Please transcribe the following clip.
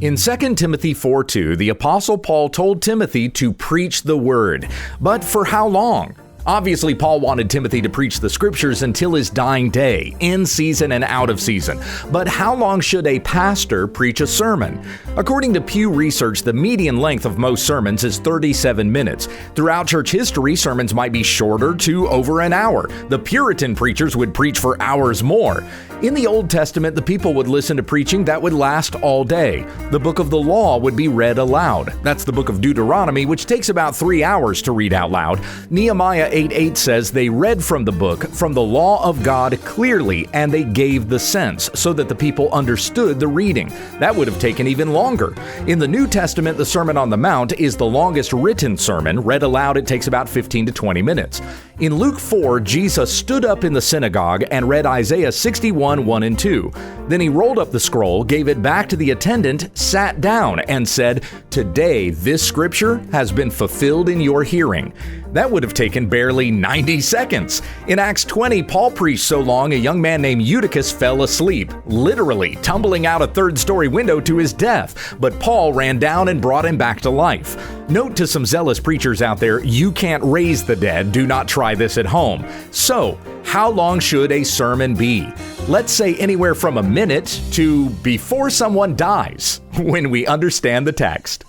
In 2 Timothy 4:2, the Apostle Paul told Timothy to preach the word. But for how long? Obviously, Paul wanted Timothy to preach the scriptures until his dying day, in season and out of season. But how long should a pastor preach a sermon? According to Pew Research, the median length of most sermons is 37 minutes. Throughout church history, sermons might be shorter to over an hour. The Puritan preachers would preach for hours more. In the Old Testament, the people would listen to preaching that would last all day. The book of the law would be read aloud. That's the book of Deuteronomy, which takes about 3 hours to read out loud. Nehemiah 8:8 says they read from the book, from the law of God clearly, and they gave the sense so that the people understood the reading. That would have taken even longer. In the New Testament, the Sermon on the Mount is the longest written sermon. Read aloud, it takes about 15 to 20 minutes. In Luke 4, Jesus stood up in the synagogue and read Isaiah 61:1 and 2. Then he rolled up the scroll, gave it back to the attendant, sat down, and said, "Today this scripture has been fulfilled in your hearing." That would have taken barely 90 seconds. In Acts 20, Paul preached so long a young man named Eutychus fell asleep, literally tumbling out a third-story window to his death. But Paul ran down and brought him back to life. Note to some zealous preachers out there, you can't raise the dead. Do not try this at home. So, how long should a sermon be? Let's say anywhere from a minute to before someone dies, when we understand the text.